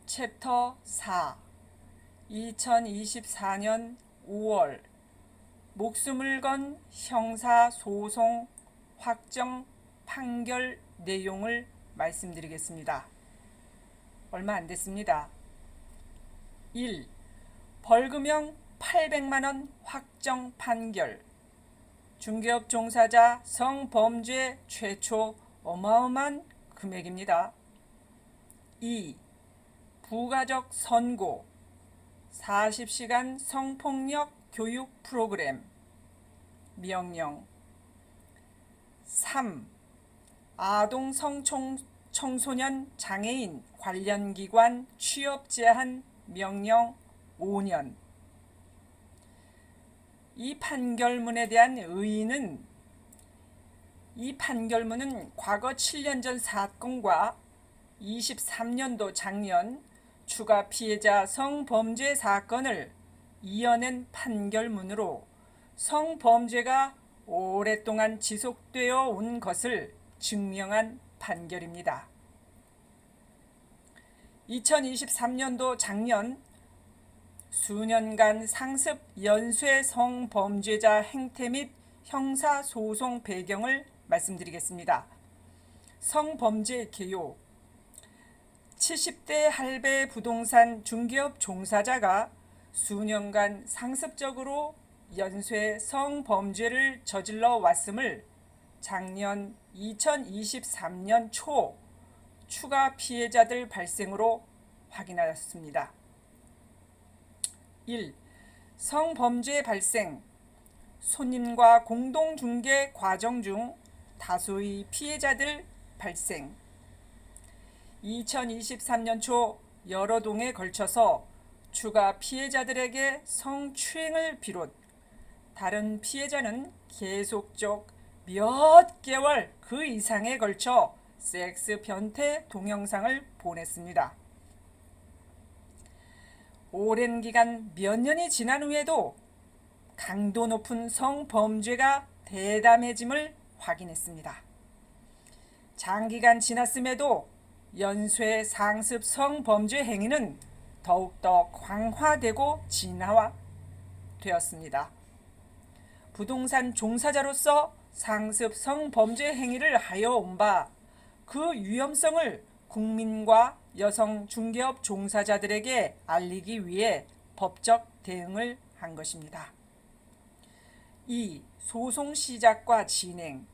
챕터 4 2024년 5월 목숨을 건 형사소송 확정 판결 내용을 말씀드리겠습니다. 얼마 안 됐습니다. 1. 벌금형 800만원 확정 판결. 중개업 종사자 성범죄 최초 어마어마한 금액입니다. 2. 부가적 선고 40시간 성폭력 교육 프로그램 명령. 3. 아동 성청소년 장애인 관련 기관 취업 제한 명령 5년. 이 판결문에 대한 의의는 이 판결문은 과거 7년 전 사건과 23년도 작년 추가 피해자 성범죄 사건을 이어낸 판결문으로 성범죄가 오랫동안 지속되어 온 것을 증명한 판결입니다. 2023년도 작년 수년간 상습 연쇄 성범죄자 행태 및 형사소송 배경을 말씀드리겠습니다. 성범죄 개요. 70대 할배 부동산 중개업 종사자가 수년간 상습적으로 연쇄 성범죄를 저질러 왔음을 작년 2023년 초 추가 피해자들 발생으로 확인하였습니다. 1. 성범죄 발생. 손님과 공동중개 과정 중 다수의 피해자들 발생. 2023년 초 여러 동에 걸쳐서 추가 피해자들에게 성추행을 비롯 다른 피해자는 계속적 몇 개월 그 이상에 걸쳐 섹스 변태 동영상을 보냈습니다. 오랜 기간 몇 년이 지난 후에도 강도 높은 성범죄가 대담해짐을 확인했습니다. 장기간 지났음에도 연쇄 상습 성범죄 행위는 더욱더 강화되고 진화되었습니다. 부동산 종사자로서 상습 성범죄 행위를 하여 온 바 그 위험성을 국민과 여성 중개업 종사자들에게 알리기 위해 법적 대응을 한 것입니다. 2. 소송 시작과 진행.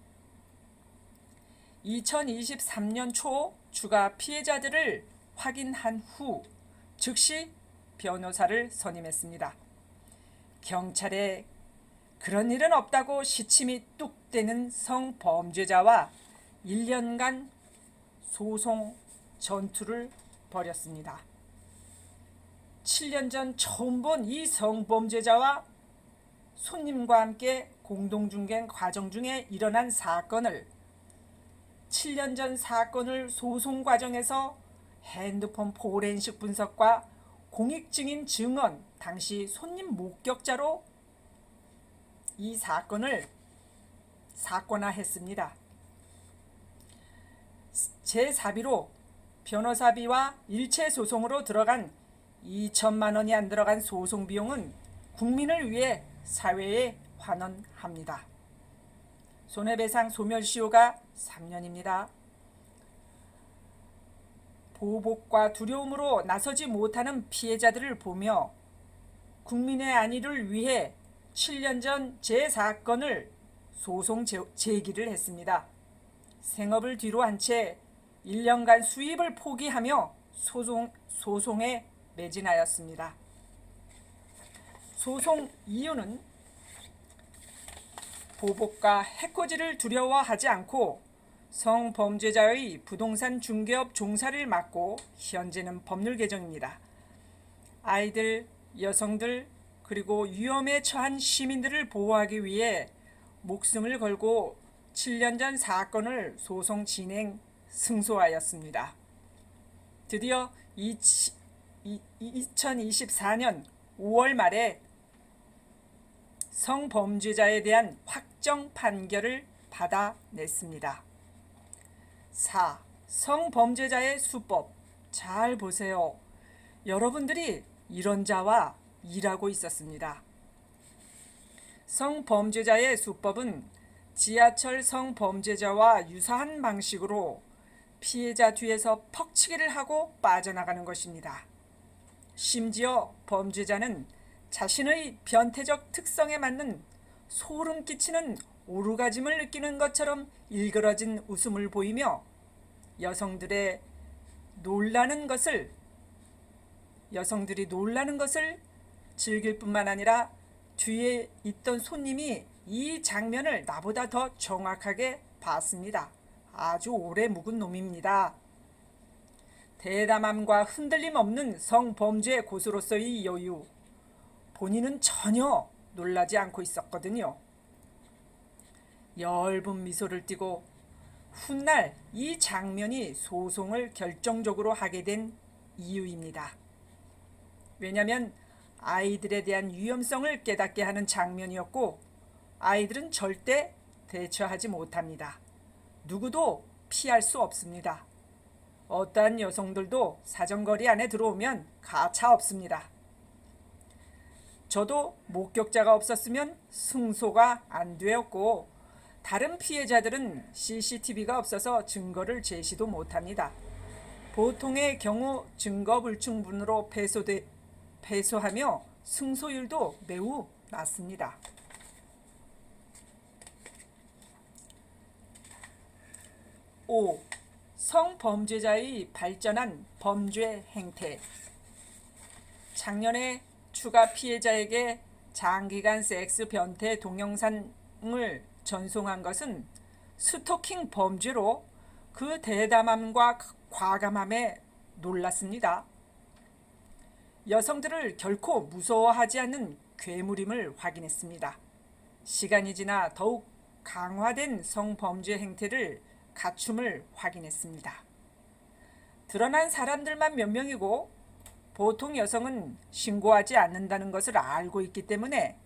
2023년 초 추가 피해자들을 확인한 후 즉시 변호사를 선임했습니다. 경찰에 그런 일은 없다고 시침이 뚝 떼는 성범죄자와 1년간 소송 전투를 벌였습니다. 7년 전 처음 본 이 성범죄자와 손님과 함께 공동중개 과정 중에 일어난 사건을 7년 전 사건을 소송 과정에서 핸드폰 포렌식 분석과 공익증인 증언, 당시 손님 목격자로 이 사건을 사건화했습니다. 제4비로 변호사비와 일체 소송으로 들어간 2천만 원이 안 들어간 소송 비용은 국민을 위해 사회에 환원합니다. 손해배상 소멸시효가 3년입니다. 보복과 두려움으로 나서지 못하는 피해자들을 보며 국민의 안위를 위해 7년 전 제 사건을 소송 제기를 했습니다. 생업을 뒤로 한 채 1년간 수입을 포기하며 소송에 매진하였습니다. 소송 이유는 보복과 해코지를 두려워하지 않고 성범죄자의 부동산 중개업 종사를 막고 현재는 법률 개정입니다. 아이들, 여성들 그리고 위험에 처한 시민들을 보호하기 위해 목숨을 걸고 7년 전 사건을 소송 진행 승소하였습니다. 드디어 2024년 5월 말에 성범죄자에 대한 확정 판결을 받아냈습니다. 4. 성범죄자의 수법. 잘 보세요. 여러분들이 이런 자와 일하고 있었습니다. 성범죄자의 수법은 지하철 성범죄자와 유사한 방식으로 피해자 뒤에서 퍽치기를 하고 빠져나가는 것입니다. 심지어 범죄자는 자신의 변태적 특성에 맞는 소름 끼치는 오르가즘을 느끼는 것처럼 일그러진 웃음을 보이며 여성들이 놀라는 것을 즐길 뿐만 아니라 뒤에 있던 손님이 이 장면을 나보다 더 정확하게 봤습니다. 아주 오래 묵은 놈입니다. 대담함과 흔들림 없는 성범죄 고수로서의 여유. 본인은 전혀 놀라지 않고 있었거든요. 엷은 미소를 띠고 훗날 이 장면이 소송을 결정적으로 하게 된 이유입니다. 왜냐하면 아이들에 대한 위험성을 깨닫게 하는 장면이었고 아이들은 절대 대처하지 못합니다. 누구도 피할 수 없습니다. 어떠한 여성들도 사정거리 안에 들어오면 가차 없습니다. 저도 목격자가 없었으면 승소가 안 되었고 다른 피해자들은 CCTV가 없어서 증거를 제시도 못합니다. 보통의 경우 증거 불충분으로 패소하며 승소율도 매우 낮습니다. 5. 성범죄자의 발전한 범죄 행태. 작년에 추가 피해자에게 장기간 섹스 변태 동영상을 전송한 것은 스토킹 범죄로 그 대담함과 과감함에 놀랐습니다. 여성들을 결코 무서워하지 않는 괴물임을 확인했습니다. 시간이 지나 더욱 강화된 성범죄 행태를 갖춤을 확인했습니다. 드러난 사람들만 몇 명이고 보통 여성은 신고하지 않는다는 것을 알고 있기 때문에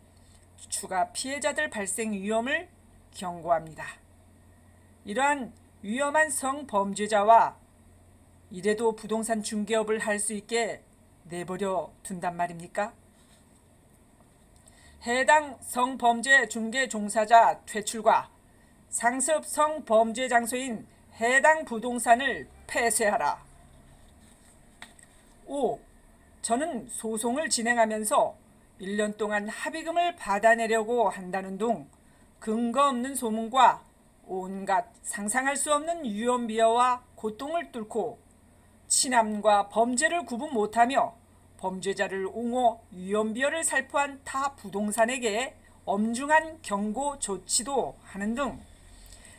추가 피해자들 발생 위험을 경고합니다. 이러한 위험한 성범죄자와 이래도 부동산 중개업을 할 수 있게 내버려 둔단 말입니까? 해당 성범죄 중개 종사자 퇴출과 상습 성범죄 장소인 해당 부동산을 폐쇄하라. 5. 저는 소송을 진행하면서 1년 동안 합의금을 받아내려고 한다는 둥 근거 없는 소문과 온갖 상상할 수 없는 유언비어와 고통을 뚫고 친함과 범죄를 구분 못하며 범죄자를 옹호 유언비어를 살포한 타 부동산에게 엄중한 경고 조치도 하는 등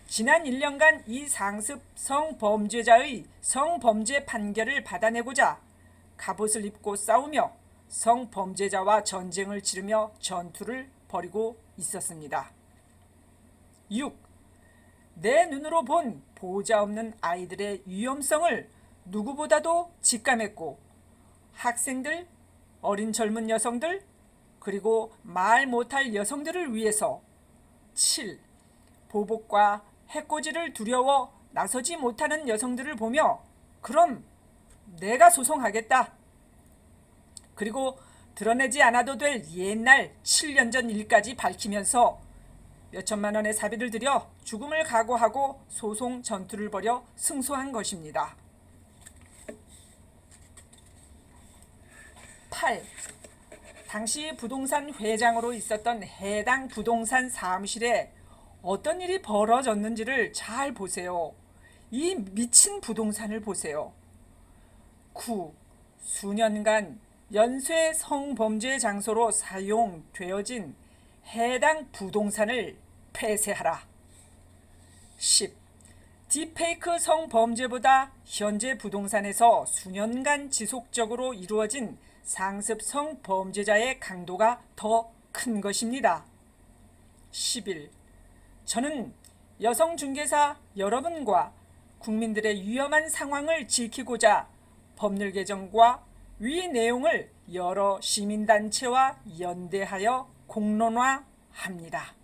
지난 1년간 이 상습 성범죄자의 성범죄 판결을 받아내고자 갑옷을 입고 싸우며 성범죄자와 전쟁을 치르며 전투를 벌이고 있었습니다. 6. 내 눈으로 본 보호자 없는 아이들의 위험성을 누구보다도 직감했고 학생들, 어린 젊은 여성들, 그리고 말 못할 여성들을 위해서 7. 보복과 해코지를 두려워 나서지 못하는 여성들을 보며 그럼 내가 소송하겠다. 그리고 드러내지 않아도 될 옛날 7년 전 일까지 밝히면서 몇천만 원의 사비를 들여 죽음을 각오하고 소송 전투를 벌여 승소한 것입니다. 8. 당시 부동산 회장으로 있었던 해당 부동산 사무실에 어떤 일이 벌어졌는지를 잘 보세요. 이 미친 부동산을 보세요. 9. 수년간 연쇄 성범죄 장소로 사용되어진 해당 부동산을 폐쇄하라. 10. 딥페이크 성범죄보다 현재 부동산에서 수년간 지속적으로 이루어진 상습 성범죄자의 강도가 더 큰 것입니다. 11. 저는 여성중개사 여러분과 국민들의 위험한 상황을 지키고자 법률 개정과 위 내용을 여러 시민단체와 연대하여 공론화합니다.